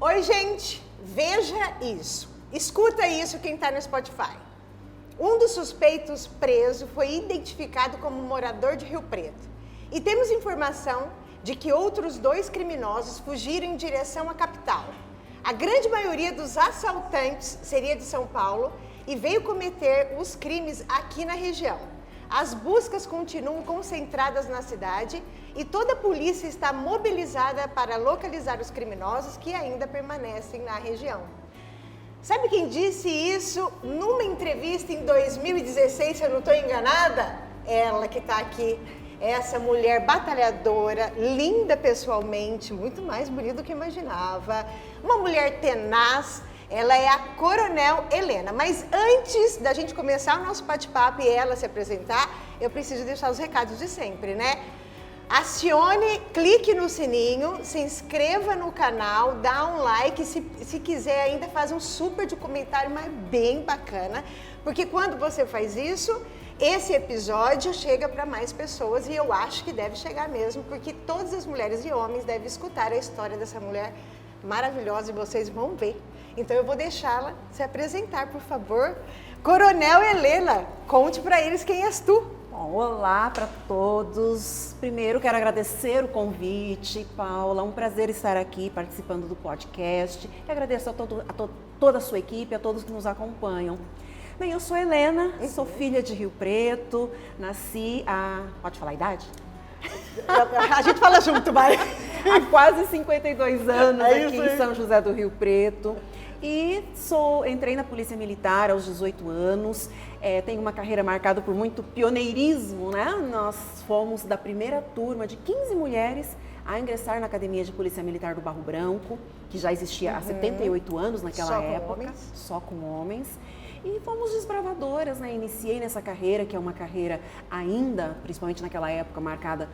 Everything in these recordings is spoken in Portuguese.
Oi, gente, veja isso. Escuta isso quem está no Spotify. Um dos suspeitos preso foi identificado como morador de Rio Preto. E temos informação de que outros 2 criminosos fugiram em direção à capital. A grande maioria dos assaltantes seria de São Paulo e veio cometer os crimes aqui na região. As buscas continuam concentradas na cidade e toda a polícia está mobilizada para localizar os criminosos que ainda permanecem na região. Sabe quem disse isso numa entrevista em 2016, se eu não estou enganada? Ela que está aqui, essa mulher batalhadora, linda pessoalmente, muito mais bonita do que imaginava, uma mulher tenaz. Ela é a Coronel Helena, mas antes da gente começar o nosso bate-papo e ela se apresentar, eu preciso deixar os recados de sempre, né? Acione, clique no sininho, se inscreva no canal, dá um like, se quiser ainda faz um super de comentário, mas bem bacana, porque quando você faz isso, esse episódio chega para mais pessoas e eu acho que deve chegar mesmo, porque todas as mulheres e homens devem escutar a história dessa mulher maravilhosa e vocês vão ver. Então eu vou deixá-la se apresentar, por favor. Coronel Helena, conte para eles quem és tu. Bom, olá para todos. Primeiro quero agradecer o convite, Paula. Um prazer estar aqui participando do podcast. E agradeço a toda a sua equipe, a todos que nos acompanham. Bem, eu sou Helena, sou filha de Rio Preto, nasci há... Pode falar a idade? A gente fala junto, vai. Há quase 52 anos aqui em São José do Rio Preto. E entrei na Polícia Militar aos 18 anos, tenho uma carreira marcada por muito pioneirismo, né? Nós fomos da primeira turma de 15 mulheres a ingressar na Academia de Polícia Militar do Barro Branco, que já existia há 78 anos naquela época, só com homens. E fomos desbravadoras, né? Iniciei nessa carreira, que é uma carreira ainda, principalmente naquela época, marcada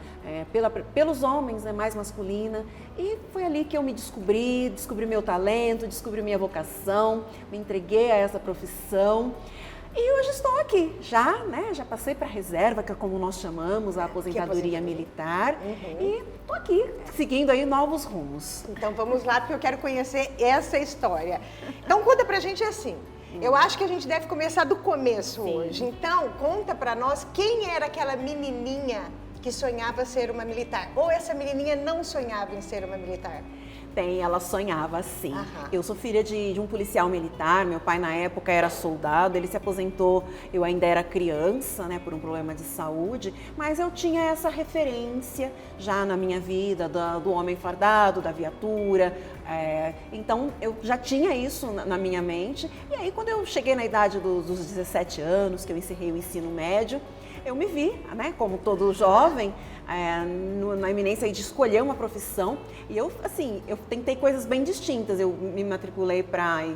pelos homens, né? Mais masculina. E foi ali que eu me descobri meu talento, descobri minha vocação, me entreguei a essa profissão. E hoje estou aqui, já passei para a reserva, que é como nós chamamos, a aposentadoria militar. E estou aqui, seguindo aí novos rumos. Então vamos lá, porque eu quero conhecer essa história. Então conta pra gente assim. Eu acho que a gente deve começar do começo hoje. Então, conta pra nós quem era aquela menininha que sonhava ser uma militar. Ou essa menininha não sonhava em ser uma militar? Ela sonhava sim. Eu sou filha de um policial militar, meu pai na época era soldado, ele se aposentou, eu ainda era criança, né, por um problema de saúde, mas eu tinha essa referência já na minha vida do homem fardado, da viatura, então eu já tinha isso na minha mente. E aí quando eu cheguei na idade dos 17 anos, que eu encerrei o ensino médio, eu me vi, né, como todo jovem, na iminência de escolher uma profissão. E eu tentei coisas bem distintas. Eu me matriculei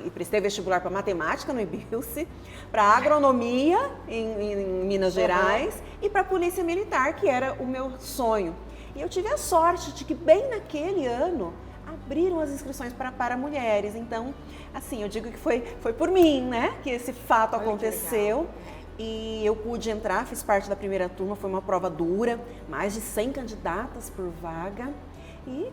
e prestei vestibular para matemática no IBILSE, para agronomia em Minas Gerais e para a Polícia Militar, que era o meu sonho. E eu tive a sorte de que bem naquele ano abriram as inscrições para mulheres. Então, assim, eu digo que foi por mim, né, que esse fato aconteceu. E eu pude entrar, fiz parte da primeira turma, foi uma prova dura, mais de 100 candidatas por vaga e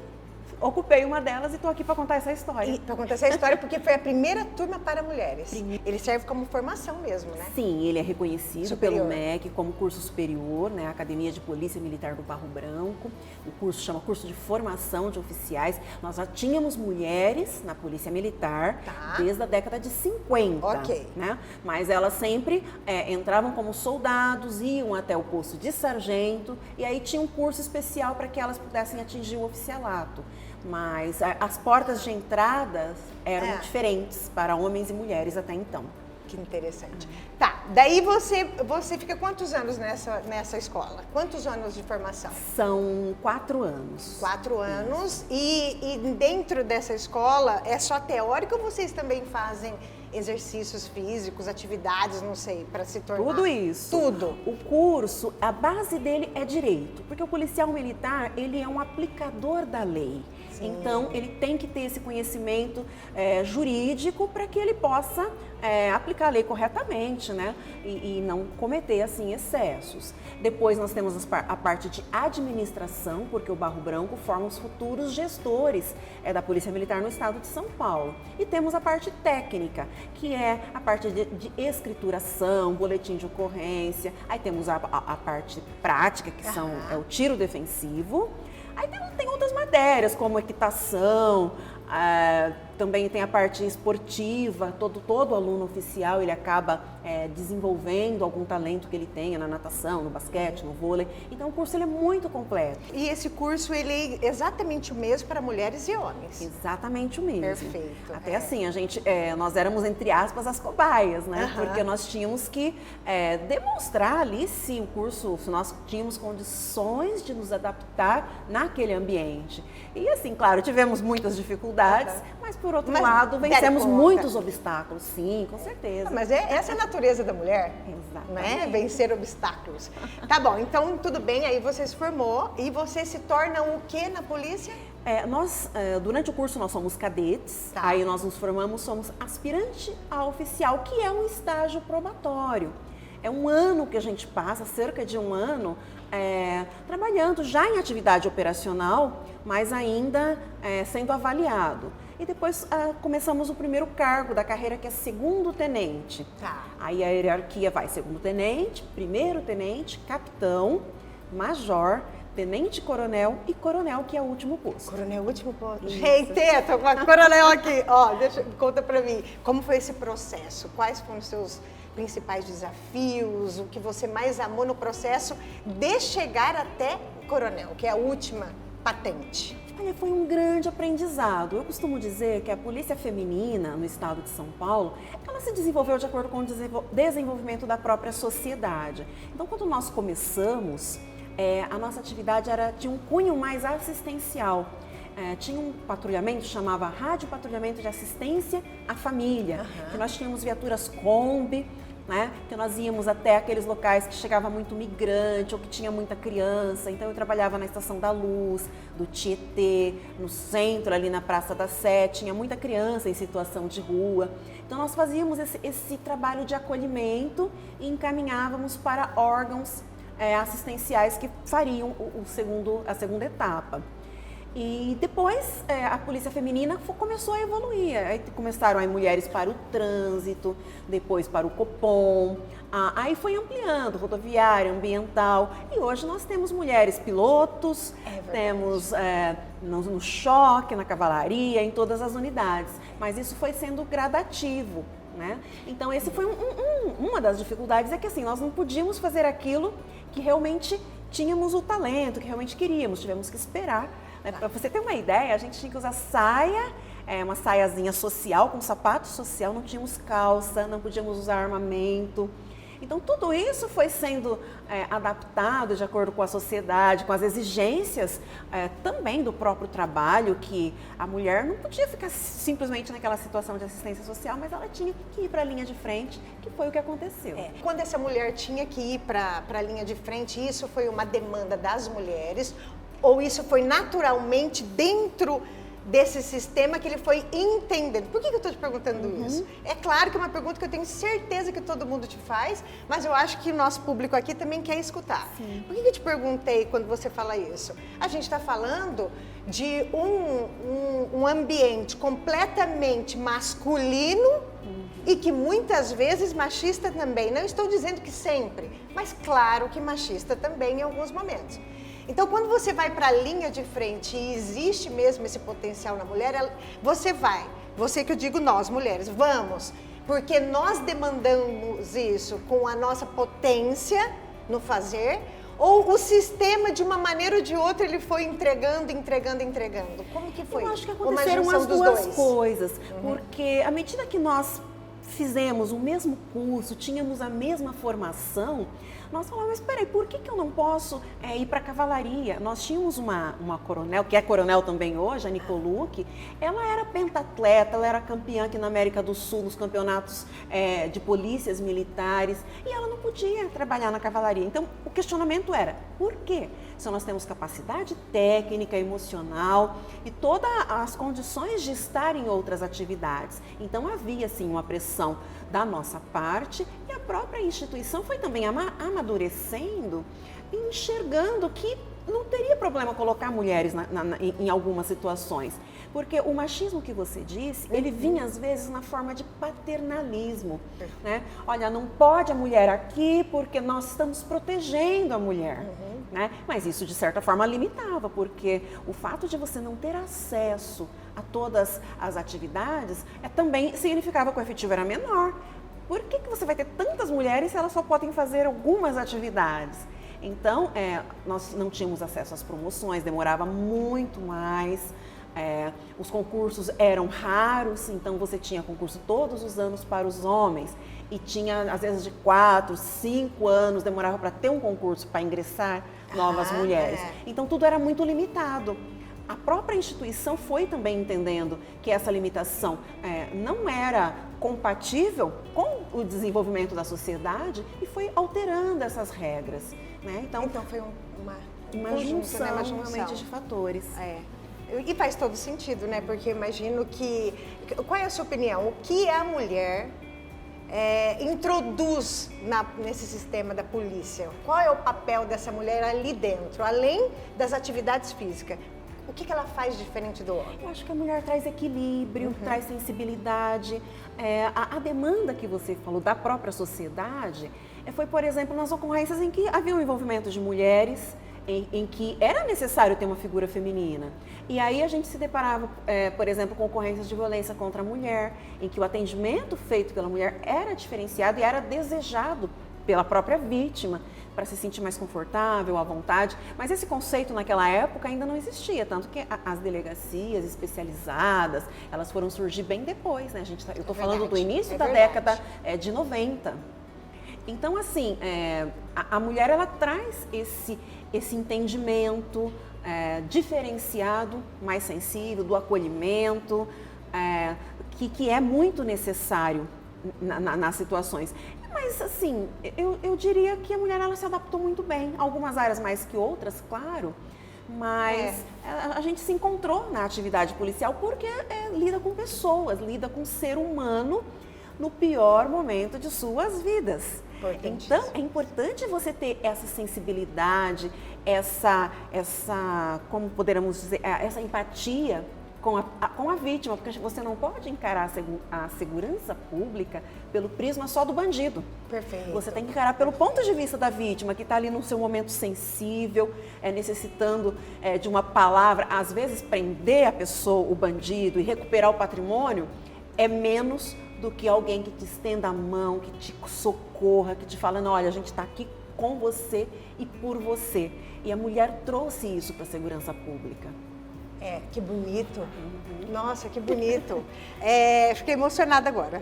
ocupei uma delas e estou aqui para contar essa história. Para contar essa história porque foi a primeira turma para mulheres. Ele serve como formação mesmo, né? Sim, ele é reconhecido pelo MEC como curso superior, né? Academia de Polícia Militar do Barro Branco. O curso chama Curso de Formação de Oficiais. Nós já tínhamos mulheres na Polícia Militar desde a década de 50, né? Mas elas sempre entravam como soldados, iam até o posto de sargento e aí tinha um curso especial para que elas pudessem atingir o oficialato. Mas as portas de entrada eram diferentes para homens e mulheres até então. Que interessante. Tá, daí você fica quantos anos nessa escola? Quantos anos de formação? São 4 anos. 4 anos. E dentro dessa escola é só teórico ou vocês também fazem exercícios físicos, atividades, não sei, para se tornar... Tudo isso. Tudo. O curso, a base dele é direito, porque o policial militar, ele é um aplicador da lei. Sim. Então, ele tem que ter esse conhecimento jurídico para que ele possa aplicar a lei corretamente, né? E não cometer, assim, excessos. Depois nós temos a parte de administração, porque o Barro Branco forma os futuros gestores da Polícia Militar no estado de São Paulo. E temos a parte técnica, que é a parte de escrituração, boletim de ocorrência. Aí temos a parte prática, que é o tiro defensivo. Aí tem outras matérias, como equitação, também tem a parte esportiva, todo aluno oficial ele acaba desenvolvendo algum talento que ele tenha na natação, no basquete, no vôlei. Então o curso ele é muito completo. E esse curso ele é exatamente o mesmo para mulheres e homens? Exatamente o mesmo. Perfeito. Até assim, nós éramos, entre aspas, as cobaias, né? Porque nós tínhamos que demonstrar ali se nós tínhamos condições de nos adaptar naquele ambiente. E assim, claro, tivemos muitas dificuldades, mas por outro lado, vencemos muitos obstáculos, sim, com certeza. Mas essa é a natureza da mulher, exatamente, né? Vencer obstáculos. Tá bom, então tudo bem, aí você se formou e você se torna o quê na polícia? Nós, durante o curso, nós somos cadetes, aí nós nos formamos, somos aspirante a oficial, que é um estágio probatório. É um ano que a gente passa, cerca de um ano, trabalhando já em atividade operacional, mas ainda sendo avaliado. E depois começamos o primeiro cargo da carreira, que é segundo tenente. Aí a hierarquia vai segundo tenente, primeiro tenente, capitão, major, tenente coronel e coronel, que é o último posto. Coronel, último posto. Gente, tô com a coronel aqui. Ó, conta pra mim, como foi esse processo? Quais foram os seus principais desafios? O que você mais amou no processo de chegar até coronel, que é a última patente? Olha, foi um grande aprendizado. Eu costumo dizer que a polícia feminina no estado de São Paulo, ela se desenvolveu de acordo com o desenvolvimento da própria sociedade. Então, quando nós começamos, a nossa atividade tinha um cunho mais assistencial. Tinha um patrulhamento, chamava Rádio Patrulhamento de Assistência à Família, que nós tínhamos viaturas Kombi, né? Que nós íamos até aqueles locais que chegava muito migrante ou que tinha muita criança. Então eu trabalhava na Estação da Luz, do Tietê, no centro, ali na Praça da Sé, tinha muita criança em situação de rua. Então nós fazíamos esse trabalho de acolhimento e encaminhávamos para órgãos assistenciais que fariam a segunda etapa. E depois a polícia feminina começou a evoluir. Aí começaram mulheres para o trânsito, depois para o Copom, aí foi ampliando, rodoviária, ambiental. E hoje nós temos mulheres pilotos, temos no choque, na cavalaria, em todas as unidades. Mas isso foi sendo gradativo, né? Então esse foi uma das dificuldades, é que assim, nós não podíamos fazer aquilo que realmente tínhamos o talento, que realmente queríamos, tivemos que esperar. Para você ter uma ideia, a gente tinha que usar saia, uma saiazinha social, com sapato social, não tínhamos calça, não podíamos usar armamento. Então tudo isso foi sendo adaptado de acordo com a sociedade, com as exigências também do próprio trabalho, que a mulher não podia ficar simplesmente naquela situação de assistência social, mas ela tinha que ir para a linha de frente, que foi o que aconteceu. Quando essa mulher tinha que ir para a linha de frente, isso foi uma demanda das mulheres, ou isso foi naturalmente dentro desse sistema que ele foi entendendo? Por que eu estou te perguntando isso? É claro que é uma pergunta que eu tenho certeza que todo mundo te faz, mas eu acho que o nosso público aqui também quer escutar. Sim. Por que eu te perguntei quando você fala isso? A gente está falando de um ambiente completamente masculino e que muitas vezes machista também. Não estou dizendo que sempre, mas claro que machista também em alguns momentos. Então, quando você vai para a linha de frente e existe mesmo esse potencial na mulher, você que eu digo nós, mulheres, vamos, porque nós demandamos isso com a nossa potência no fazer, ou o sistema, de uma maneira ou de outra, ele foi entregando? Como que foi? Eu acho que aconteceram as duas coisas, porque à medida que nós fizemos o mesmo curso, tínhamos a mesma formação, nós falamos, mas peraí, por que eu não posso ir para a cavalaria? Nós tínhamos uma coronel, que é coronel também hoje, a Nicolucci, ela era pentatleta, ela era campeã aqui na América do Sul, nos campeonatos de polícias militares, e ela não podia trabalhar na cavalaria. Então, o questionamento era, por quê? Se nós temos capacidade técnica, emocional e todas as condições de estar em outras atividades. Então, havia, sim, uma pressão da nossa parte e a própria instituição foi também amadurecendo e enxergando que não teria problema colocar mulheres em algumas situações. Porque o machismo que você disse, ele vinha às vezes na forma de paternalismo, né? Olha, não pode a mulher aqui porque nós estamos protegendo a mulher, né? Mas isso de certa forma limitava, porque o fato de você não ter acesso a todas as atividades também significava que o efetivo era menor. Por que você vai ter tantas mulheres se elas só podem fazer algumas atividades? Então, nós não tínhamos acesso às promoções, demorava muito mais. Os concursos eram raros, então você tinha concurso todos os anos para os homens e tinha às vezes de 4, 5 anos, demorava para ter um concurso para ingressar novas mulheres. Então tudo era muito limitado. A própria instituição foi também entendendo que essa limitação não era compatível com o desenvolvimento da sociedade e foi alterando essas regras, né? Então foi uma junção, né? Realmente de fatores. E faz todo sentido, né? Porque eu imagino que... Qual é a sua opinião? O que a mulher introduz nesse sistema da polícia? Qual é o papel dessa mulher ali dentro, além das atividades físicas? O que ela faz diferente do homem? Eu acho que a mulher traz equilíbrio, traz sensibilidade. A demanda que você falou da própria sociedade foi, por exemplo, nas ocorrências em que havia um envolvimento de mulheres, em que era necessário ter uma figura feminina. E aí a gente se deparava, por exemplo, com ocorrências de violência contra a mulher, em que o atendimento feito pela mulher era diferenciado e era desejado pela própria vítima, para se sentir mais confortável, à vontade. Mas esse conceito naquela época ainda não existia, tanto que as delegacias especializadas, elas foram surgir bem depois, né? Eu estou falando do início da década de 90. Então, assim, a mulher, ela traz esse entendimento diferenciado, mais sensível, do acolhimento, que é muito necessário nas situações. Mas, assim, eu diria que a mulher, ela se adaptou muito bem. Algumas áreas mais que outras, claro, mas a gente se encontrou na atividade policial porque lida com pessoas, lida com o ser humano no pior momento de suas vidas. Então, é importante você ter essa sensibilidade, como poderíamos dizer, essa empatia com a vítima, porque você não pode encarar a segurança pública pelo prisma só do bandido. Perfeito. Você tem que encarar pelo ponto de vista da vítima, que está ali no seu momento sensível, necessitando de uma palavra. Às vezes, prender a pessoa, o bandido, e recuperar o patrimônio é menos do que alguém que te estenda a mão, que te socorra, que te fala, olha, a gente está aqui com você e por você. E a mulher trouxe isso para a segurança pública. Que bonito. Nossa, que bonito. Fiquei emocionada agora.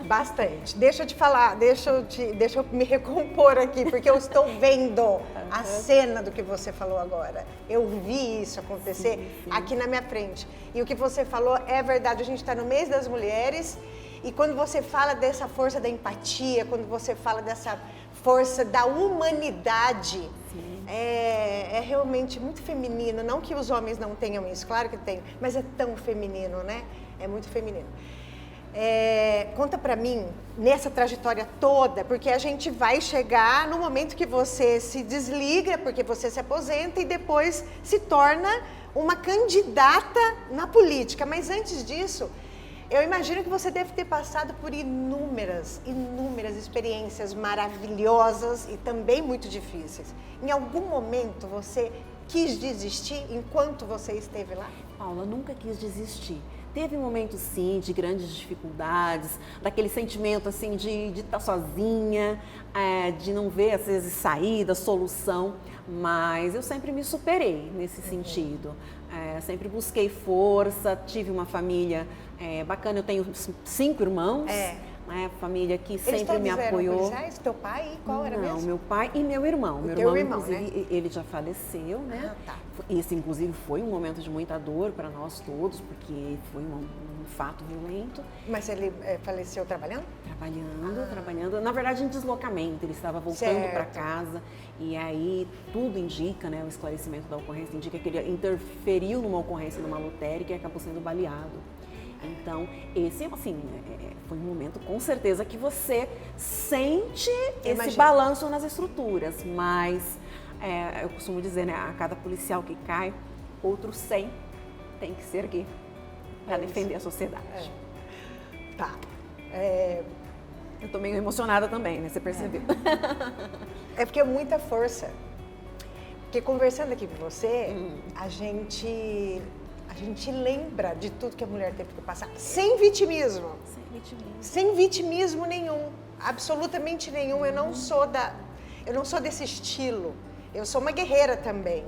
Bastante. Deixa eu te falar, deixa eu me recompor aqui, porque eu estou vendo a cena do que você falou agora. Eu vi isso acontecer aqui na minha frente. E o que você falou é verdade. A gente está no mês das mulheres e quando você fala dessa força da empatia, quando você fala dessa força da humanidade, é realmente muito feminino. Não que os homens não tenham isso, claro que tem, mas é tão feminino, né? É muito feminino. Conta pra mim, nessa trajetória toda, porque a gente vai chegar no momento que você se desliga, porque você se aposenta e depois se torna uma candidata na política. Mas antes disso, eu imagino que você deve ter passado por inúmeras experiências maravilhosas e também muito difíceis. Em algum momento você quis desistir enquanto você esteve lá? Paula, nunca quis desistir. Teve momentos, sim, de grandes dificuldades, daquele sentimento, assim, de estar sozinha, de não ver, às vezes, saída, solução, mas eu sempre me superei nesse sentido. Sempre busquei força, tive uma família bacana, eu tenho 5 irmãos, né? Família que Eles sempre todos me eram apoiou. policiais? Teu pai? Qual era mesmo? Não, meu pai e meu irmão. Meu teu irmão, irmão, inclusive, né? ele já faleceu, né? Ah, tá. Esse, inclusive, foi um momento de muita dor para nós todos, porque foi um fato violento. Mas ele faleceu trabalhando? Trabalhando. Na verdade, em deslocamento. Ele estava voltando para casa e aí tudo indica, né? O esclarecimento da ocorrência indica que ele interferiu numa ocorrência numa lotérica e acabou sendo baleado. Então, esse, assim, foi um momento, com certeza, que você sente esse balanço nas estruturas, mas eu costumo dizer, né, a cada policial que cai, outros 100 tem que se erguer para defender a sociedade. Tá. Eu tô meio emocionada também, né, você percebeu? É porque é muita força. Porque conversando aqui com você, a gente lembra de tudo que a mulher teve que passar, sem vitimismo. Sem vitimismo nenhum, absolutamente nenhum. Eu não sou desse estilo. Eu sou uma guerreira também.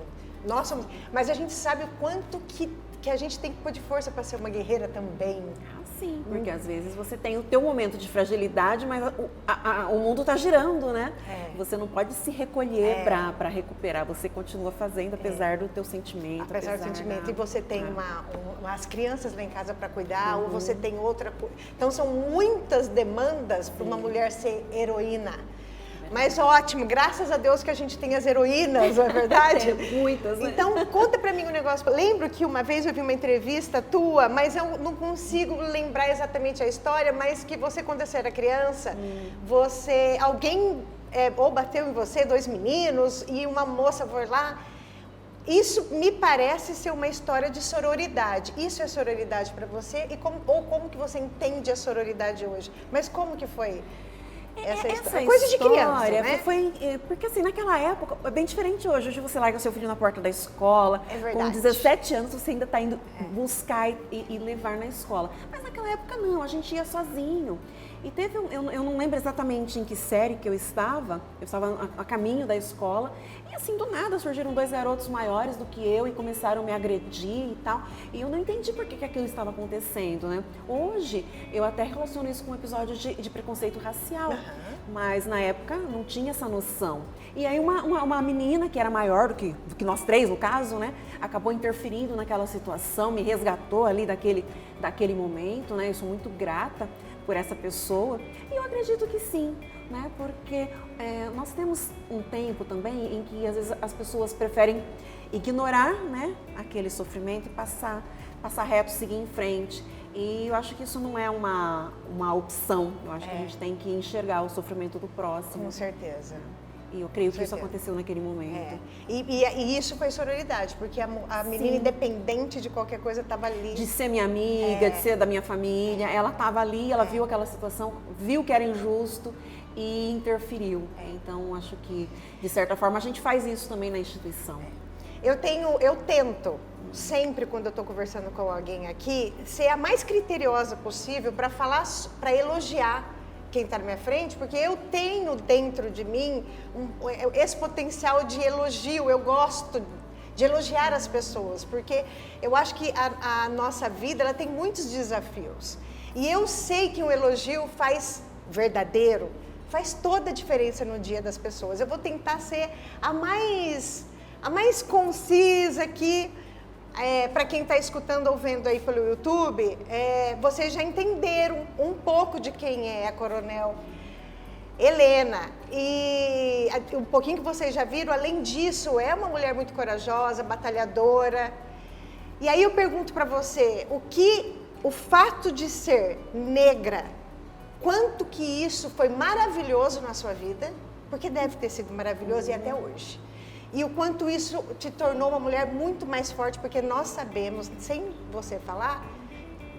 Mas a gente sabe o quanto que a gente tem que pôr de força para ser uma guerreira também. Sim, porque às vezes você tem o teu momento de fragilidade, mas o mundo está girando, né? Você não pode se recolher para recuperar, você continua fazendo apesar do teu sentimento. Apesar do sentimento. E você tem as crianças lá em casa para cuidar, ou você tem outra coisa. Então são muitas demandas para uma mulher ser heroína. Mas ótimo, graças a Deus que a gente tem as heroínas, não é verdade? Muitas, né? Então, conta pra mim um negócio. Lembro que uma vez eu vi uma entrevista tua, mas eu não consigo lembrar exatamente a história, mas que você, quando você era criança, alguém ou bateu em você, 2 meninos, e uma moça foi lá. Isso me parece ser uma história de sororidade. Isso é sororidade pra você? Ou como que você entende a sororidade hoje? Mas como que foi? Essa história. Coisa de criança, né? Porque assim, naquela época, é bem diferente hoje. Hoje você larga seu filho na porta da escola. É verdade. Com 17 anos você ainda está indo buscar e levar na escola. Mas naquela época não, a gente ia sozinho. E teve eu não lembro exatamente em que série que eu estava a caminho da escola, e assim, do nada surgiram 2 garotos maiores do que eu e começaram a me agredir e tal, e eu não entendi por que aquilo estava acontecendo, né? Hoje, eu até relaciono isso com um episódio de preconceito racial, mas na época não tinha essa noção. E aí uma menina que era maior do que nós 3, no caso, né, acabou interferindo naquela situação, me resgatou ali daquele momento, né? Eu sou muito grata por essa pessoa, e eu acredito que sim, né? Porque nós temos um tempo também em que às vezes as pessoas preferem ignorar, né, aquele sofrimento e passar reto, seguir em frente. E eu acho que isso não é uma opção. Eu acho que a gente tem que enxergar o sofrimento do próximo. Com certeza. E eu creio que isso aconteceu naquele momento. E isso foi sororidade, porque a menina, independente de qualquer coisa, estava ali. De ser minha amiga, de ser da minha família, ela estava ali, ela viu aquela situação, viu que era injusto e interferiu. Então, acho que, de certa forma, a gente faz isso também na instituição. Eu tento, sempre quando eu estou conversando com alguém aqui, ser a mais criteriosa possível para elogiar quem está na minha frente, porque eu tenho dentro de mim esse potencial de elogio. Eu gosto de elogiar as pessoas, porque eu acho que a nossa vida ela tem muitos desafios. E eu sei que um elogio verdadeiro faz toda a diferença no dia das pessoas. Eu vou tentar ser a mais concisa aqui. Para quem está escutando ou vendo aí pelo YouTube, vocês já entenderam um pouco de quem é a Coronel Helena. E um pouquinho que vocês já viram, além disso, é uma mulher muito corajosa, batalhadora. E aí eu pergunto para você, o fato de ser negra, quanto que isso foi maravilhoso na sua vida? Porque deve ter sido maravilhoso e até hoje. E o quanto isso te tornou uma mulher muito mais forte, porque nós sabemos, sem você falar,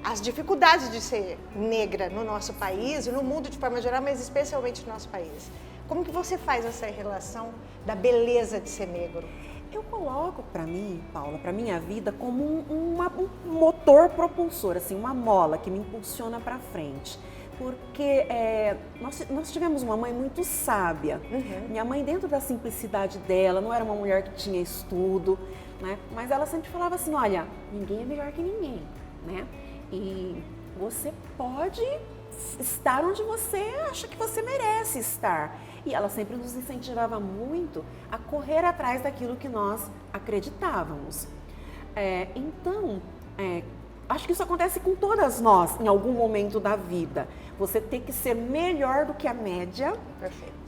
as dificuldades de ser negra no nosso país, e no mundo de forma geral, mas especialmente no nosso país. Como que você faz essa relação da beleza de ser negro? Eu coloco para mim, Paula, para minha vida, como um motor propulsor, assim, uma mola que me impulsiona para frente. Porque nós tivemos uma mãe muito sábia. Minha mãe, dentro da simplicidade dela, não era uma mulher que tinha estudo, né? Mas ela sempre falava assim, olha, ninguém é melhor que ninguém, né? E você pode estar onde você acha que você merece estar. E ela sempre nos incentivava muito a correr atrás daquilo que nós acreditávamos. Então, acho que isso acontece com todas nós, em algum momento da vida. Você tem que ser melhor do que a média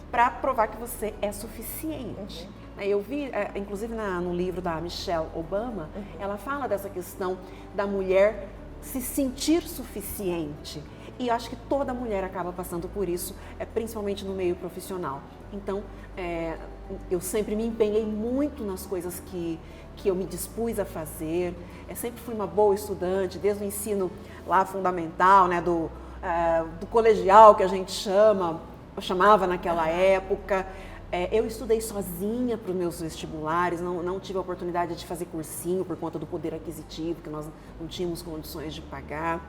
para provar que você é suficiente. Eu vi, inclusive no livro da Michelle Obama, ela fala dessa questão da mulher se sentir suficiente. E acho que toda mulher acaba passando por isso, principalmente no meio profissional. Então, eu sempre me empenhei muito nas coisas que eu me dispus a fazer. Sempre fui uma boa estudante, desde o ensino lá fundamental, né, do colegial que a gente chamava naquela época. Eu estudei sozinha para os meus vestibulares, não tive a oportunidade de fazer cursinho por conta do poder aquisitivo, que nós não tínhamos condições de pagar.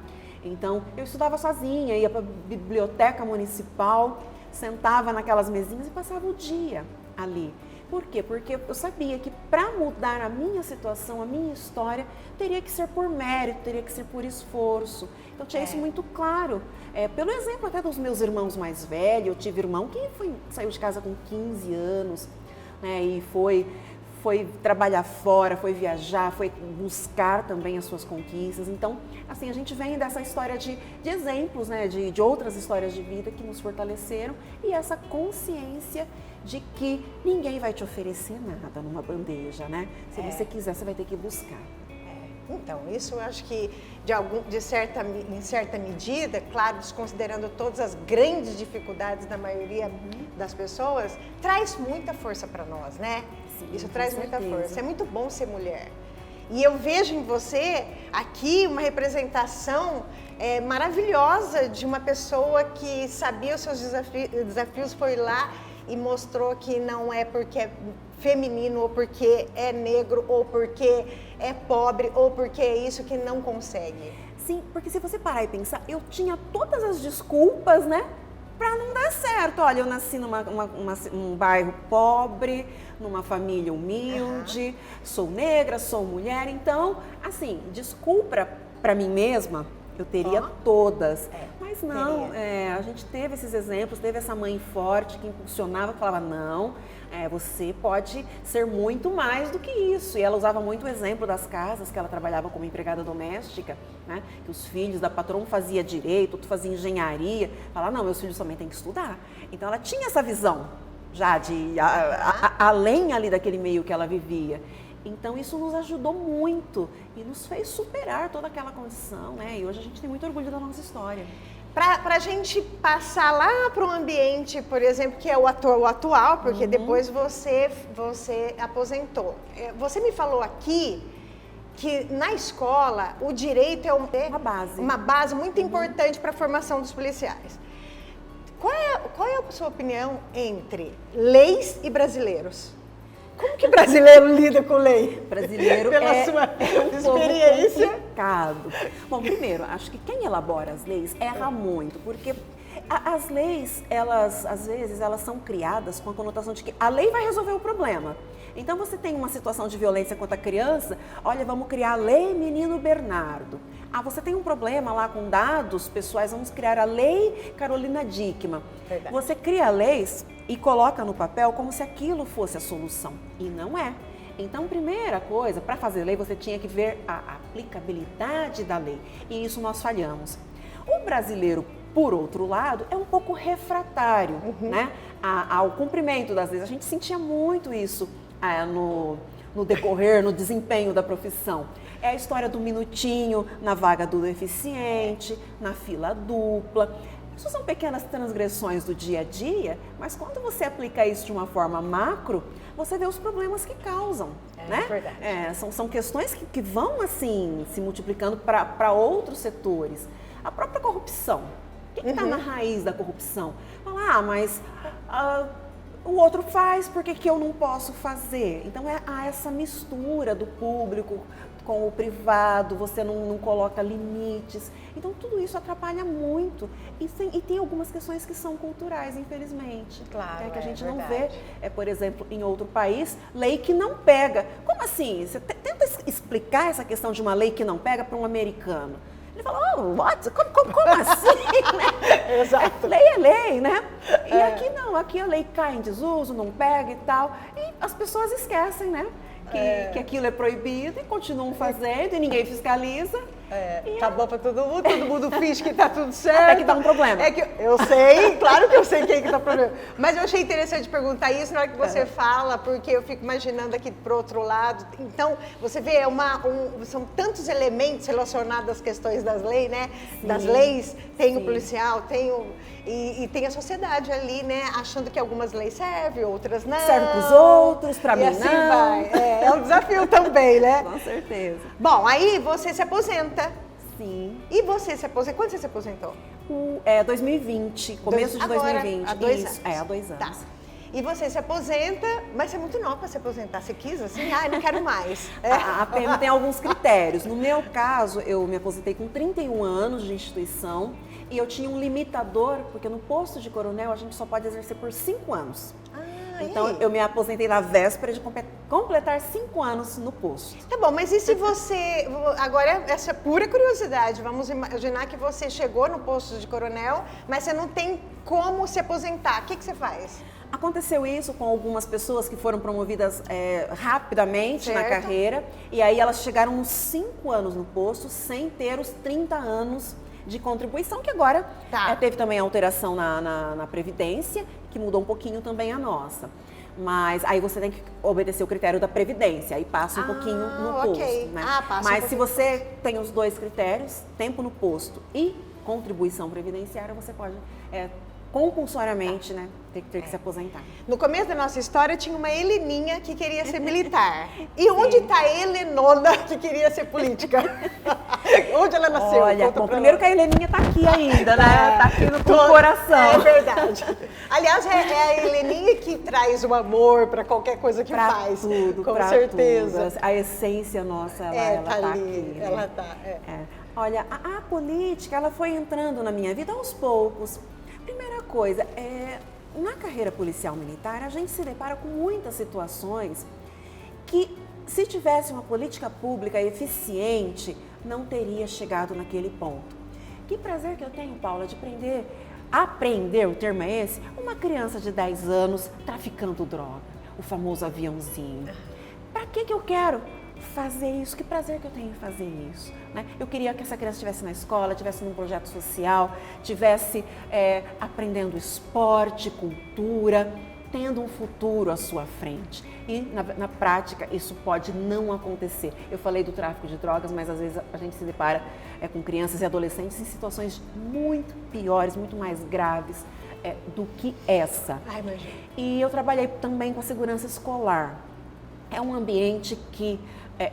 Então, eu estudava sozinha, ia para a biblioteca municipal, sentava naquelas mesinhas e passava o dia ali. Por quê? Porque eu sabia que para mudar a minha situação, a minha história, teria que ser por mérito, teria que ser por esforço. Então, tinha isso muito claro. Pelo exemplo até dos meus irmãos mais velhos, eu tive irmão que saiu de casa com 15 anos, né, e foi trabalhar fora, foi viajar, foi buscar também as suas conquistas. Então, assim, a gente vem dessa história de exemplos, né, de outras histórias de vida que nos fortaleceram e essa consciência de que ninguém vai te oferecer nada numa bandeja, né? Se você quiser, você vai ter que buscar. Então, isso eu acho que em certa medida, claro, desconsiderando todas as grandes dificuldades da maioria das pessoas, traz muita força para nós, né? Sim, isso traz muita força. É muito bom ser mulher. E eu vejo em você aqui uma representação maravilhosa de uma pessoa que sabia os seus desafios, foi lá e mostrou que não é porque é feminino, ou porque é negro, ou porque é pobre, ou porque é isso que não consegue. Sim, porque se você parar e pensar, eu tinha todas as desculpas, né, para não dar certo. Olha, eu nasci num bairro pobre, numa família humilde, sou negra, sou mulher, então, assim, desculpa para mim mesma, eu teria todas. Mas não, a gente teve esses exemplos, teve essa mãe forte que impulsionava, que falava, não, você pode ser muito mais do que isso. E ela usava muito o exemplo das casas, que ela trabalhava como empregada doméstica, né? Que os filhos da patroa faziam direito, outro fazia engenharia. Falava, não, meus filhos também têm que estudar. Então ela tinha essa visão já de além ali daquele meio que ela vivia. Então isso nos ajudou muito e nos fez superar toda aquela condição, né? E hoje a gente tem muito orgulho da nossa história. Para a gente passar lá para um ambiente, por exemplo, que é o atual, porque depois você aposentou. Você me falou aqui que na escola o direito é uma base muito importante para a formação dos policiais. Qual é a sua opinião entre leis e brasileiros? Como que brasileiro lida com lei? Brasileiro Pela sua um experiência. Povo complicado. Bom, primeiro, acho que quem elabora as leis erra muito, porque as leis, às vezes, elas são criadas com a conotação de que a lei vai resolver o problema. Então, você tem uma situação de violência contra a criança, olha, vamos criar a Lei Menino Bernardo. Você tem um problema lá com dados pessoais, vamos criar a Lei Carolina Dickmann. Verdade. Você cria leis e coloca no papel como se aquilo fosse a solução, e não é. Então, primeira coisa, para fazer lei, você tinha que ver a aplicabilidade da lei, e isso nós falhamos. O brasileiro, por outro lado, é um pouco refratário, né, ao cumprimento das leis. A gente sentia muito isso no decorrer, no desempenho da profissão. É a história do minutinho na vaga do deficiente, na fila dupla. Isso são pequenas transgressões do dia a dia, mas quando você aplica isso de uma forma macro, você vê os problemas que causam, né? Verdade. São questões que vão, assim, se multiplicando para outros setores. A própria corrupção. O que está na raiz da corrupção? Fala, mas o outro faz, por que eu não posso fazer? Então, há essa mistura do público com o privado, você não coloca limites. Então, tudo isso atrapalha muito. E tem algumas questões que são culturais, infelizmente. Claro, que a gente não verdade. vê, por exemplo, em outro país, lei que não pega. Como assim? Você tenta explicar essa questão de uma lei que não pega para um americano. Ele falou, oh, what? Como assim? Né? Exato. Lei é lei, né? E aqui não, aqui a lei cai em desuso, não pega e tal. E as pessoas esquecem, né? Que aquilo é proibido e continuam fazendo e ninguém fiscaliza. Acabou pra todo mundo finge que tá tudo certo. Até que dá um problema. É que eu sei, claro que eu sei quem que tá problema. Mas eu achei interessante perguntar isso na hora que você fala, porque eu fico imaginando aqui pro outro lado. Então, você vê, são tantos elementos relacionados às questões das leis, né? Sim. Das leis, tem o policial, e tem a sociedade ali, né? Achando que algumas leis servem, outras não. Serve pros outros, pra mim assim não. Vai. É um desafio também, né? Com certeza. Bom, aí você se aposenta. Sim. E você se aposentou? Quando você se aposentou? 2020, começo de 2020. Há 2 Isso, anos. há 2 anos. Tá. E você se aposenta, mas você é muito nova para se aposentar. Você quis assim? Ah, não quero mais. A PM tem alguns critérios. No meu caso, eu me aposentei com 31 anos de instituição e eu tinha um limitador, porque no posto de coronel a gente só pode exercer por 5 anos. Então, eu me aposentei na véspera de completar 5 anos no posto. Tá bom, mas e se você... Agora, essa é pura curiosidade. Vamos imaginar que você chegou no posto de coronel, mas você não tem como se aposentar. O que você faz? Aconteceu isso com algumas pessoas que foram promovidas rapidamente na Certo. carreira. E aí elas chegaram uns 5 anos no posto sem ter os 30 anos de contribuição, que agora teve também alteração na Previdência, que mudou um pouquinho também a nossa. Mas aí você tem que obedecer o critério da Previdência, aí passa um pouquinho no posto. Né? Mas se você tem os 2 critérios, tempo no posto e contribuição previdenciária, você pode compulsoriamente, né, ter que se aposentar. No começo da nossa história tinha uma Heleninha que queria ser militar. E onde está a Helenona que queria ser política? Onde ela nasceu? Olha, bom, primeiro que a Heleninha está aqui ainda, né? Está aqui no coração. É verdade. Aliás, é a Heleninha que traz o amor para qualquer coisa que faz. Tudo, com certeza. Tudo. A essência nossa, ela tá ali, aqui. Né? Ela tá. Olha, a política, ela foi entrando na minha vida aos poucos. Primeira coisa, na carreira policial militar, a gente se depara com muitas situações que, se tivesse uma política pública eficiente, não teria chegado naquele ponto. Que prazer que eu tenho, Paula, de aprender, o termo é esse, uma criança de 10 anos traficando droga, o famoso aviãozinho. Para que eu quero fazer isso? Que prazer que eu tenho em fazer isso, né? Eu queria que essa criança estivesse na escola, estivesse num projeto social, estivesse aprendendo esporte, cultura, tendo um futuro à sua frente. E na prática isso pode não acontecer. Eu falei do tráfico de drogas, mas às vezes a gente se depara com crianças e adolescentes em situações muito piores, muito mais graves do que essa. Ai, imagina. E eu trabalhei também com a segurança escolar. É um ambiente que,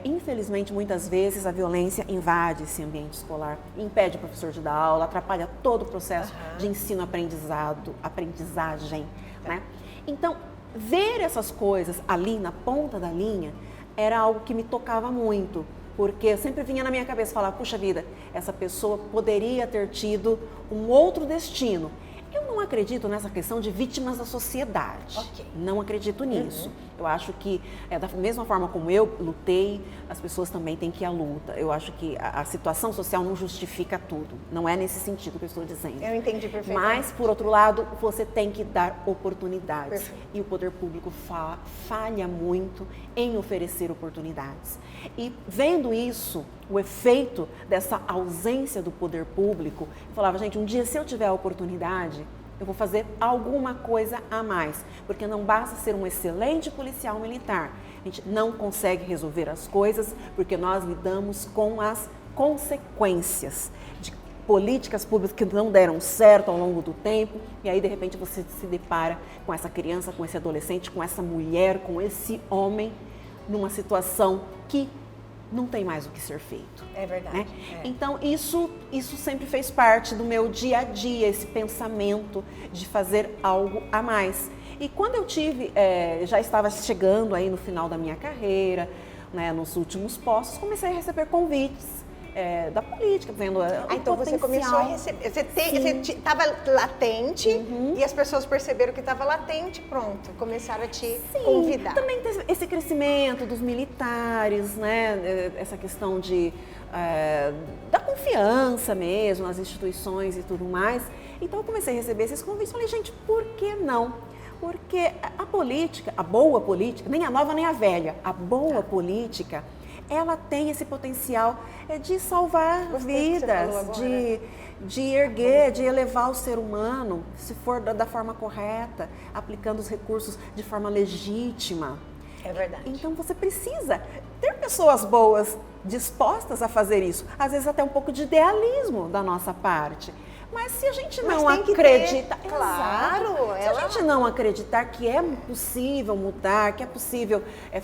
infelizmente, muitas vezes a violência invade esse ambiente escolar, impede o professor de dar aula, atrapalha todo o processo de ensino-aprendizagem, né? Então, ver essas coisas ali na ponta da linha era algo que me tocava muito, porque eu sempre vinha na minha cabeça falar, puxa vida, essa pessoa poderia ter tido um outro destino. Eu não acredito nessa questão de vítimas da sociedade. Okay. Não acredito nisso. Eu acho que, da mesma forma como eu lutei, as pessoas também têm que ir à luta. Eu acho que a situação social não justifica tudo. Não é nesse sentido que eu estou dizendo. Eu entendi perfeitamente. Mas, por outro lado, você tem que dar oportunidades. Perfeito. E o poder público falha muito em oferecer oportunidades. E vendo isso, o efeito dessa ausência do poder público, eu falava, gente, um dia se eu tiver a oportunidade, eu vou fazer alguma coisa a mais, porque não basta ser um excelente policial militar. A gente não consegue resolver as coisas porque nós lidamos com as consequências de políticas públicas que não deram certo ao longo do tempo, e aí de repente você se depara com essa criança, com esse adolescente, com essa mulher, com esse homem, numa situação que não tem mais o que ser feito. É verdade. Né? Então, isso sempre fez parte do meu dia a dia, esse pensamento de fazer algo a mais. E quando eu já estava chegando aí no final da minha carreira, né, nos últimos postos, comecei a receber convites da política, vendo o então potencial. você começou a receber, você estava latente e as pessoas perceberam que estava latente, pronto, começaram a te convidar. Também tem esse crescimento dos militares, né, essa questão da confiança mesmo nas instituições e tudo mais. Então eu comecei a receber esses convites e falei, gente, por que não? Porque a política, a boa política, nem a nova nem a velha, a boa política, ela tem esse potencial de salvar vidas, de erguer, de elevar o ser humano, se for da forma correta, aplicando os recursos de forma legítima. É verdade. Então você precisa ter pessoas boas dispostas a fazer isso, às vezes até um pouco de idealismo da nossa parte. Mas se a gente não acredita, se a gente não acreditar que é possível mudar, que é possível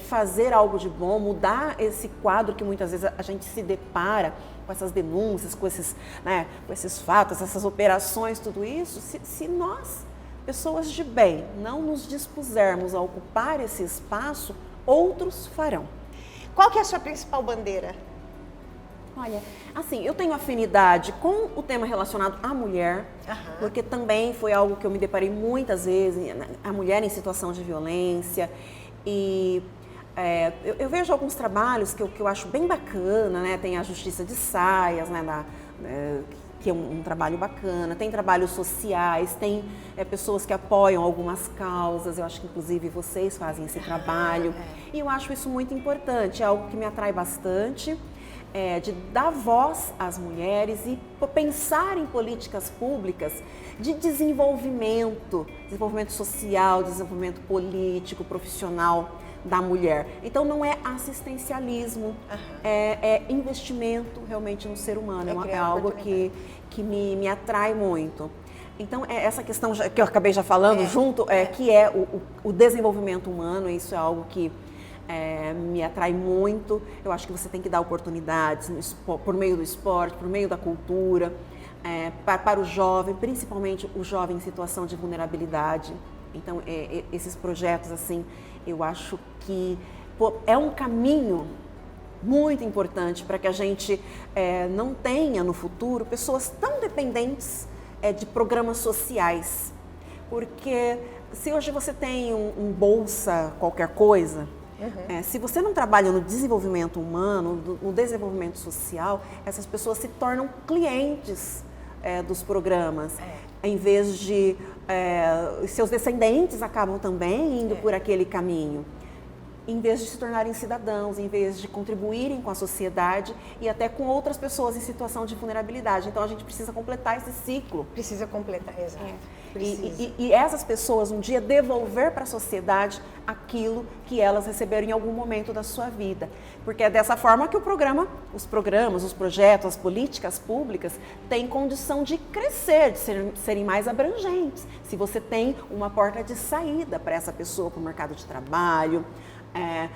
fazer algo de bom, mudar esse quadro que muitas vezes a gente se depara com essas denúncias, com esses fatos, essas operações, tudo isso, se nós, pessoas de bem, não nos dispusermos a ocupar esse espaço, outros farão. Qual que é a sua principal bandeira? Olha, assim, eu tenho afinidade com o tema relacionado à mulher, porque também foi algo que eu me deparei muitas vezes, a mulher em situação de violência. E eu vejo alguns trabalhos que eu acho bem bacana, né? Tem a Justiça de Saias, né? Que é um trabalho bacana, tem trabalhos sociais, tem pessoas que apoiam algumas causas, eu acho que inclusive vocês fazem esse trabalho. E eu acho isso muito importante, é algo que me atrai bastante. De dar voz às mulheres e pensar em políticas públicas de desenvolvimento social, desenvolvimento político, profissional da mulher. Então não é assistencialismo, é investimento realmente no ser humano, é algo que me atrai muito. Então, essa questão que eu acabei já falando que é o desenvolvimento humano, isso é algo que me atrai muito. Eu acho que você tem que dar oportunidades por meio do esporte, por meio da cultura, para o jovem, principalmente o jovem em situação de vulnerabilidade. Então, esses projetos, assim, eu acho que é um caminho muito importante para que a gente não tenha no futuro pessoas tão dependentes de programas sociais. Porque se hoje você tem um bolsa qualquer coisa, se você não trabalha no desenvolvimento humano, no desenvolvimento social, essas pessoas se tornam clientes dos programas, em vez de seus descendentes acabam também indo por aquele caminho, em vez de se tornarem cidadãos, em vez de contribuírem com a sociedade e até com outras pessoas em situação de vulnerabilidade. Então a gente precisa completar esse ciclo. Precisa completar, exato. E essas pessoas um dia devolver para a sociedade aquilo que elas receberam em algum momento da sua vida. Porque é dessa forma que os programas, os projetos, as políticas públicas têm condição de crescer, de serem mais abrangentes. Se você tem uma porta de saída para essa pessoa, para o mercado de trabalho,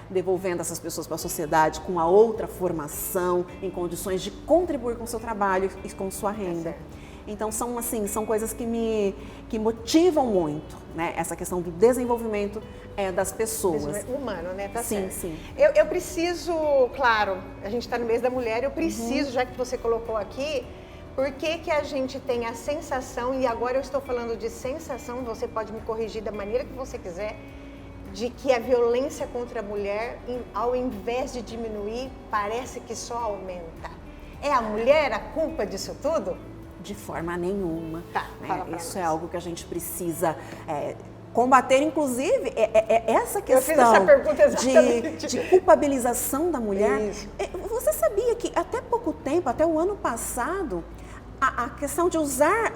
devolvendo essas pessoas para a sociedade com a outra formação, em condições de contribuir com o seu trabalho e com sua renda. Então, são coisas que motivam muito, né? Essa questão do desenvolvimento das pessoas. Humano, né? Tá sim, certo. sim. Eu preciso, claro, a gente está no mês da mulher, eu preciso, já que você colocou aqui, por que a gente tem a sensação, e agora eu estou falando de sensação, você pode me corrigir da maneira que você quiser, de que a violência contra a mulher, ao invés de diminuir, parece que só aumenta. É a mulher a culpa disso tudo? De forma nenhuma. Tá, isso é algo que a gente precisa combater, inclusive, essa questão essa pergunta de culpabilização da mulher. Isso. Você sabia que até pouco tempo, até o ano passado, a questão de usar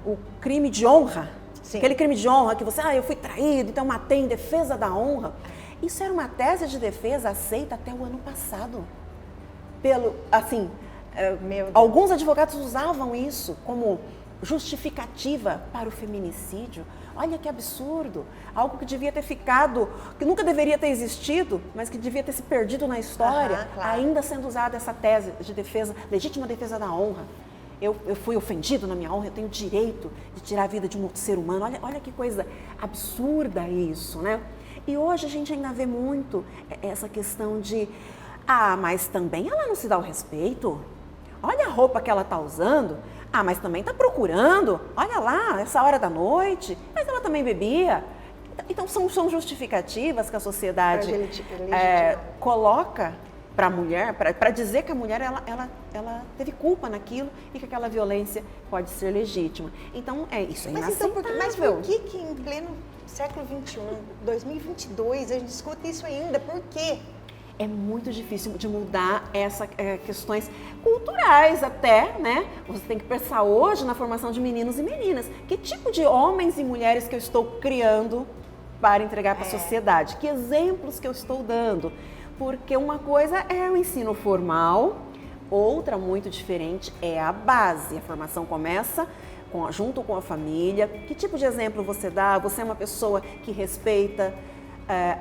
o crime de honra, sim, aquele crime de honra que você, eu fui traído, então matei em defesa da honra. Isso era uma tese de defesa aceita até o ano passado. Alguns advogados usavam isso como justificativa para o feminicídio. Olha que absurdo, algo que devia ter ficado, que nunca deveria ter existido, mas que devia ter se perdido na história, claro, ainda sendo usada essa tese de defesa, legítima defesa da honra. Eu fui ofendido na minha honra, eu tenho direito de tirar a vida de um outro ser humano. Olha que coisa absurda isso, né? E hoje a gente ainda vê muito essa questão de Ah, mas também ela não se dá o respeito. Olha a roupa que ela está usando. Ah, mas também está procurando. Olha lá, essa hora da noite. Mas ela também bebia. Então, são justificativas que a sociedade coloca para a mulher, para dizer que a mulher ela teve culpa naquilo e que aquela violência pode ser legítima. Então, isso é inaceitável. Mas por que em pleno século XXI, 2022, a gente discute isso ainda? Por quê? É muito difícil de mudar essas questões culturais até, né? Você tem que pensar hoje na formação de meninos e meninas. Que tipo de homens e mulheres que eu estou criando para entregar para a sociedade? Que exemplos que eu estou dando? Porque uma coisa é o ensino formal, outra muito diferente é a base. A formação começa junto com a família. Que tipo de exemplo você dá? Você é uma pessoa que respeita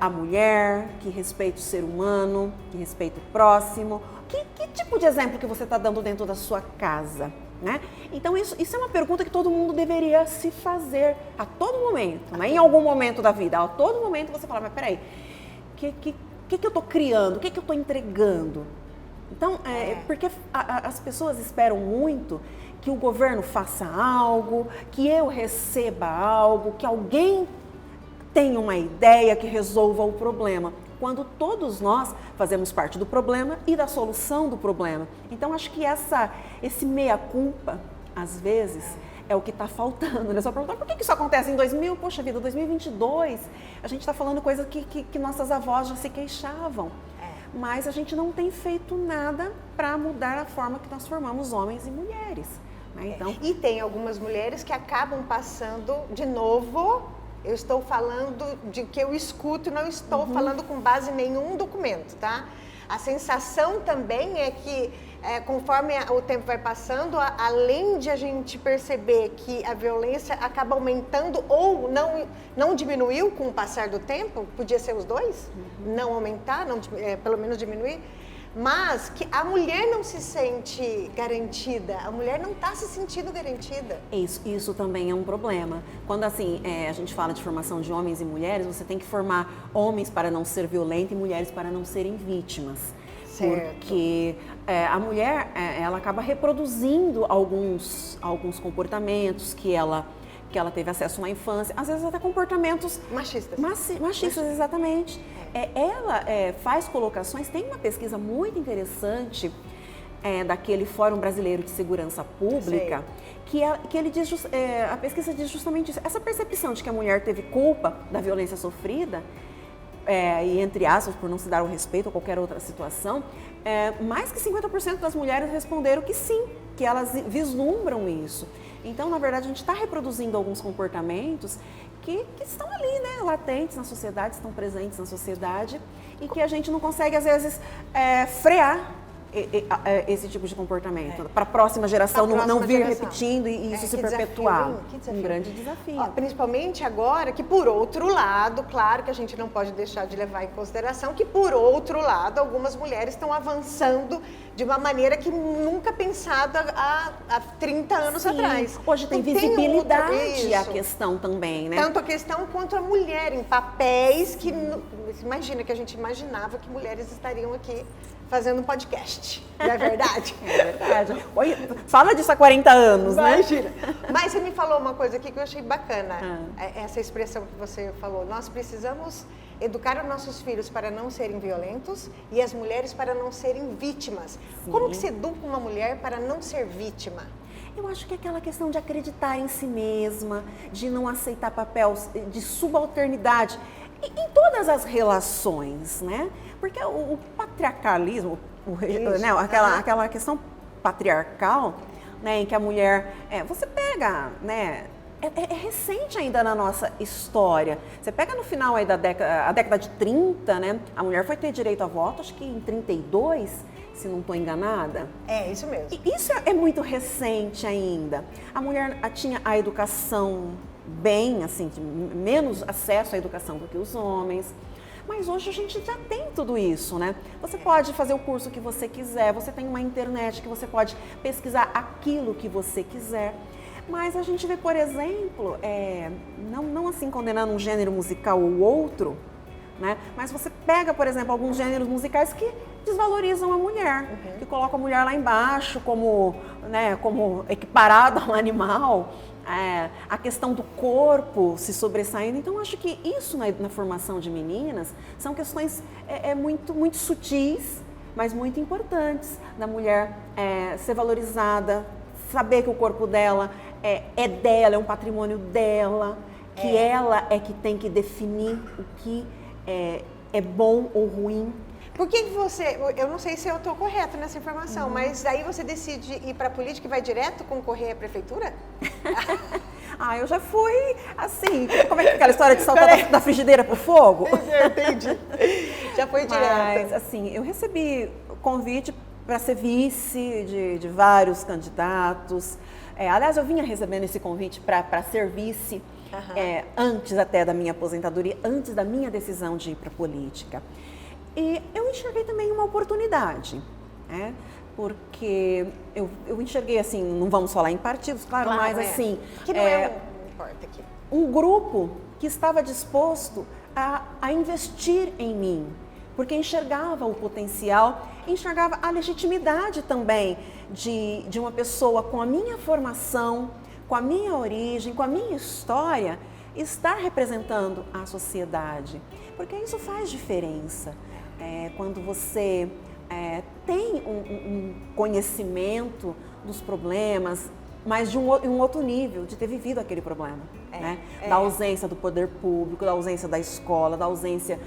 a mulher, que respeita o ser humano, que respeita o próximo. Que tipo de exemplo que você está dando dentro da sua casa? Né? Então isso é uma pergunta que todo mundo deveria se fazer a todo momento, né? Em algum momento da vida. A todo momento você fala, mas peraí, o que eu estou criando? O que eu estou entregando? Então, porque as pessoas esperam muito que o governo faça algo, que eu receba algo, que alguém tenha uma ideia que resolva o problema, quando todos nós fazemos parte do problema e da solução do problema. Então, acho que esse meia-culpa, às vezes, é o que está faltando, né? Só perguntar por que isso acontece em 2022, a gente está falando coisas que nossas avós já se queixavam, mas a gente não tem feito nada para mudar a forma que nós formamos homens e mulheres. Né? Então, e tem algumas mulheres que acabam passando de novo. Eu estou falando de que eu escuto, não estou falando com base em nenhum documento, tá? A sensação também é que, conforme o tempo vai passando, além de a gente perceber que a violência acaba aumentando ou não diminuiu com o passar do tempo, podia ser os dois, não aumentar, pelo menos diminuir, mas que a mulher não se sente garantida, a mulher não está se sentindo garantida. Isso também é um problema. Quando assim a gente fala de formação de homens e mulheres, você tem que formar homens para não ser violento e mulheres para não serem vítimas. Certo. Porque a mulher ela acaba reproduzindo alguns comportamentos que ela teve acesso na infância, às vezes até comportamentos machistas, exatamente. Ela faz colocações, tem uma pesquisa muito interessante daquele Fórum Brasileiro de Segurança Pública, que ele diz, a pesquisa diz justamente isso, essa percepção de que a mulher teve culpa da violência sofrida, e entre aspas, por não se dar o respeito ou qualquer outra situação, mais que 50% das mulheres responderam que sim, que elas vislumbram isso. Então, na verdade, a gente está reproduzindo alguns comportamentos que estão ali, né, latentes na sociedade, estão presentes na sociedade e que a gente não consegue, às vezes, frear esse tipo de comportamento para a próxima geração não vir repetindo e isso se perpetuar. Um grande desafio. Principalmente agora que, por outro lado, claro que a gente não pode deixar de levar em consideração que, por outro lado, algumas mulheres estão avançando de uma maneira que nunca pensada há 30 anos atrás. Hoje tem visibilidade a questão também, né? Tanto a questão quanto a mulher em papéis que, imagina, que a gente imaginava que mulheres estariam aqui fazendo um podcast, não é verdade? É verdade. Oi, fala disso há 40 anos, imagina. Né? Mas você me falou uma coisa aqui que eu achei bacana, essa expressão que você falou. Nós precisamos educar os nossos filhos para não serem violentos e as mulheres para não serem vítimas. Sim. Como que se educa uma mulher para não ser vítima? Eu acho que é aquela questão de acreditar em si mesma, de não aceitar papéis de subalternidade em todas as relações, né? Porque o patriarcalismo, né? aquela questão patriarcal, né? Em que a mulher, você pega, né? É recente ainda na nossa história. Você pega no final aí a década de 30, né? A mulher foi ter direito a voto, acho que em 32, se não estou enganada. É, isso mesmo. E isso é muito recente ainda. A mulher tinha a educação bem, assim, menos acesso à educação do que os homens. Mas hoje a gente já tem tudo isso, né? Você pode fazer o curso que você quiser, você tem uma internet que você pode pesquisar aquilo que você quiser. Mas a gente vê, por exemplo, não assim condenando um gênero musical ou outro, né? Mas você pega, por exemplo, alguns gêneros musicais que desvalorizam a mulher, que colocam a mulher lá embaixo como, né, como equiparada a um animal. A questão do corpo se sobressaindo. Então, acho que isso na formação de meninas são questões muito sutis, mas muito importantes, da mulher ser valorizada, saber que o corpo dela é dela, é um patrimônio dela, que ela é que tem que definir o que é bom ou ruim. Por que você, eu não sei se eu estou correta nessa informação, mas aí você decide ir para a política e vai direto concorrer à prefeitura? Eu já fui assim, como é que é aquela história de saltar da frigideira pro fogo? Entendi. Já foi direto. Mas, assim, eu recebi convite para ser vice de vários candidatos. Aliás, eu vinha recebendo esse convite para ser vice antes até da minha aposentadoria, antes da minha decisão de ir para a política. E eu enxerguei também uma oportunidade, né? Porque eu enxerguei assim, não vamos falar em partidos, claro, mas assim... Que não importa aqui. Um grupo que estava disposto a investir em mim, porque enxergava o potencial, enxergava a legitimidade também de uma pessoa com a minha formação, com a minha origem, com a minha história, estar representando a sociedade, porque isso faz diferença. Quando você tem um conhecimento dos problemas, mas de um outro nível, de ter vivido aquele problema, né? Da ausência do poder público, da ausência da escola, da ausência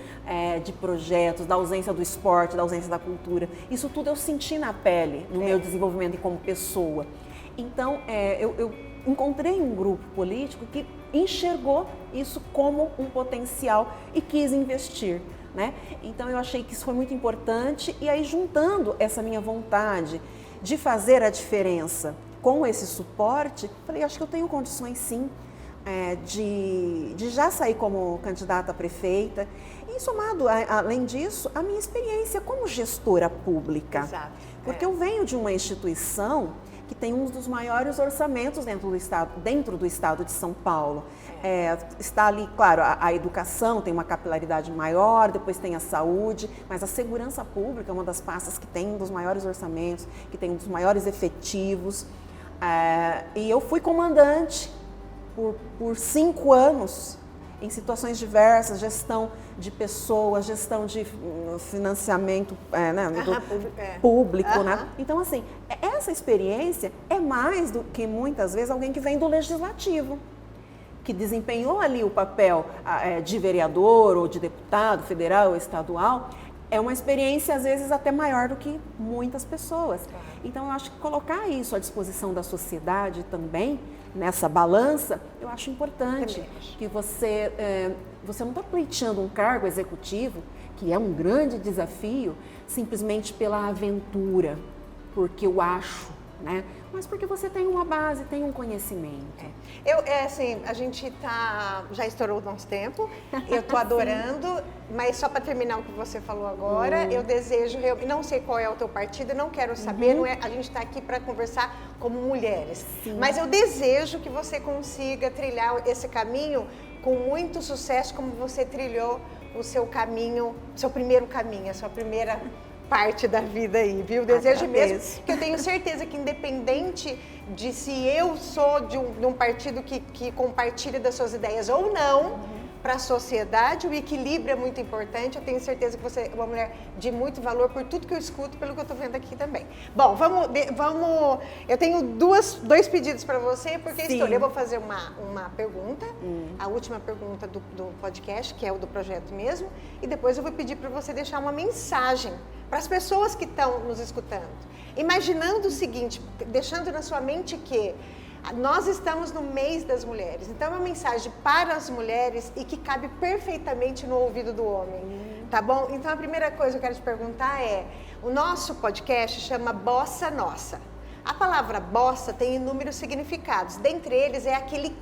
de projetos, da ausência do esporte, da ausência da cultura. Isso tudo eu senti na pele, no meu desenvolvimento como pessoa. Então, eu encontrei um grupo político que enxergou isso como um potencial e quis investir, né? Então, eu achei que isso foi muito importante e aí, juntando essa minha vontade de fazer a diferença com esse suporte, falei, acho que eu tenho condições sim de já sair como candidata a prefeita e somado, além disso, a minha experiência como gestora pública. Exato. Porque eu venho de uma instituição que tem um dos maiores orçamentos dentro do estado de São Paulo. Está ali, claro, a educação tem uma capilaridade maior, depois tem a saúde, mas a segurança pública é uma das pastas que tem um dos maiores orçamentos, que tem um dos maiores efetivos. E eu fui comandante por 5 anos em situações diversas, gestão de pessoas, gestão de financiamento público, né? Então, assim, essa experiência é mais do que muitas vezes alguém que vem do legislativo, que desempenhou ali o papel de vereador ou de deputado federal ou estadual. É uma experiência, às vezes, até maior do que muitas pessoas. Claro. Então, eu acho que colocar isso à disposição da sociedade também, nessa balança, eu acho importante. Que você não está pleiteando um cargo executivo, que é um grande desafio, simplesmente pela aventura, porque eu acho, né? Mas porque você tem uma base, tem um conhecimento. Assim, a gente já estourou o nosso tempo, eu estou adorando, mas só para terminar o que você falou agora, eu desejo, não sei qual é o teu partido, não quero saber, a gente está aqui para conversar como mulheres. Sim. Mas eu desejo que você consiga trilhar esse caminho com muito sucesso, como você trilhou o seu caminho, seu primeiro caminho, a sua primeira parte da vida aí, viu? Desejo mesmo, que eu tenho certeza que independente de se eu sou de um partido que compartilha das suas ideias ou não, para a sociedade, o equilíbrio é muito importante. Eu tenho certeza que você é uma mulher de muito valor por tudo que eu escuto, pelo que eu estou vendo aqui também. Bom, vamos. Eu tenho dois pedidos para você, porque eu vou fazer uma pergunta, a última pergunta do podcast, que é o do projeto mesmo, e depois eu vou pedir para você deixar uma mensagem para as pessoas que estão nos escutando. Imaginando o seguinte, deixando na sua mente que nós estamos no mês das mulheres, então é uma mensagem para as mulheres e que cabe perfeitamente no ouvido do homem, tá bom? Então a primeira coisa que eu quero te perguntar o nosso podcast chama Bossa Nossa. A palavra bossa tem inúmeros significados, dentre eles é aquele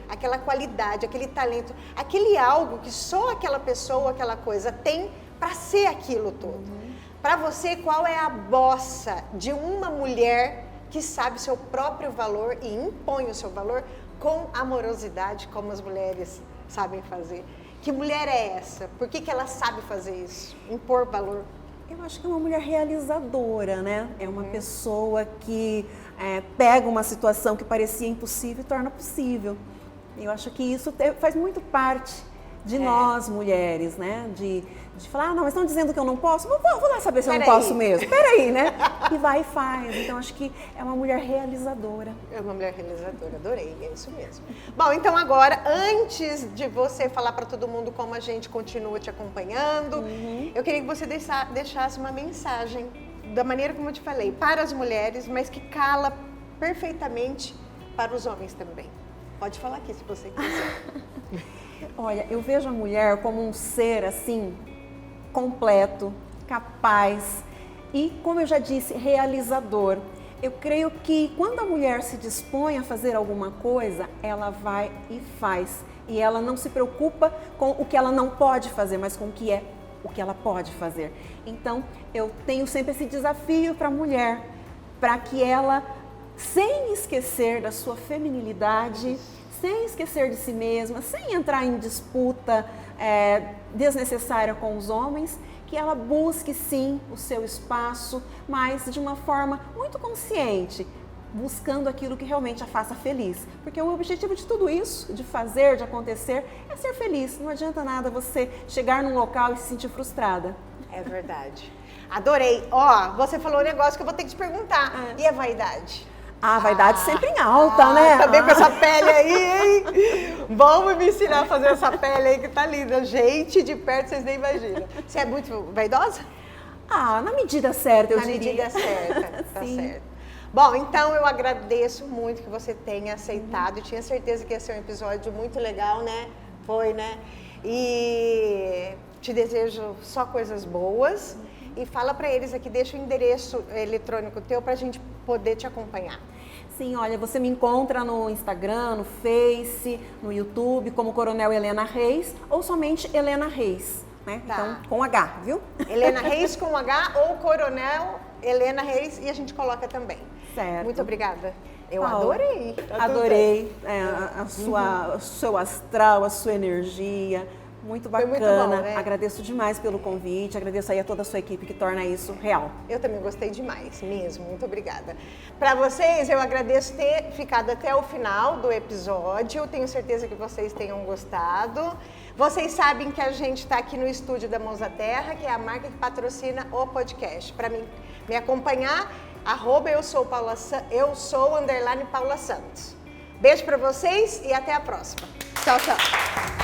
aquela qualidade, aquele talento, aquele algo que só aquela pessoa, aquela coisa tem para ser aquilo tudo. Para você, qual é a bossa de uma mulher que sabe seu próprio valor e impõe o seu valor com amorosidade, como as mulheres sabem fazer? Que mulher é essa? Por que ela sabe fazer isso? Impor valor? Eu acho que é uma mulher realizadora, né? É uma pessoa que pega uma situação que parecia impossível e torna possível. Eu acho que isso faz muito parte de nós, mulheres, né? De falar, não, mas estão dizendo que eu não posso? Vou lá saber se eu não posso mesmo. Peraí, né? E vai e faz. Então, acho que é uma mulher realizadora. É uma mulher realizadora, adorei, é isso mesmo. Bom, então agora, antes de você falar para todo mundo como a gente continua te acompanhando, eu queria que você deixasse uma mensagem, da maneira como eu te falei, para as mulheres, mas que cala perfeitamente para os homens também. Pode falar aqui, se você quiser. Olha, eu vejo a mulher como um ser, assim, completo, capaz e, como eu já disse, realizador. Eu creio que quando a mulher se dispõe a fazer alguma coisa, ela vai e faz. E ela não se preocupa com o que ela não pode fazer, mas com o que ela pode fazer. Então, eu tenho sempre esse desafio para a mulher, para que ela, sem esquecer da sua feminilidade, sem esquecer de si mesma, sem entrar em disputa desnecessária com os homens, que ela busque sim o seu espaço, mas de uma forma muito consciente, buscando aquilo que realmente a faça feliz. Porque o objetivo de tudo isso, de fazer, de acontecer, é ser feliz. Não adianta nada você chegar num local e se sentir frustrada. É verdade. Adorei. Ó, você falou um negócio que eu vou ter que te perguntar. E a vaidade? A vaidade sempre em alta, né? Também com essa pele aí, hein? Vamos me ensinar a fazer essa pele aí que tá linda. Gente, de perto vocês nem imaginam. Você é muito vaidosa? Na medida certa, eu diria. Na medida certa, tá Sim. certo. Bom, então eu agradeço muito que você tenha aceitado. Eu tinha certeza que ia ser um episódio muito legal, né? Foi, né? E te desejo só coisas boas. E fala para eles aqui, deixa o endereço eletrônico teu para a gente poder te acompanhar. Sim, olha, você me encontra no Instagram, no Face, no YouTube, como Coronel Helena Reis ou somente Helena Reis, né? Tá. Então, com H, viu? Helena Reis com H ou Coronel Helena Reis e a gente coloca também. Certo. Muito obrigada. Eu Paula, adorei. Adorei o seu astral, a sua energia. Muito bacana. Foi muito bom, né? Agradeço demais pelo convite, agradeço aí a toda a sua equipe que torna isso real. Eu também gostei demais, mesmo. Muito obrigada. Para vocês, eu agradeço ter ficado até o final do episódio. Tenho certeza que vocês tenham gostado. Vocês sabem que a gente está aqui no estúdio da Mãos à Terra, que é a marca que patrocina o podcast. Para me acompanhar, @eu_sou_Paula Santos. Beijo para vocês e até a próxima. Tchau, tchau.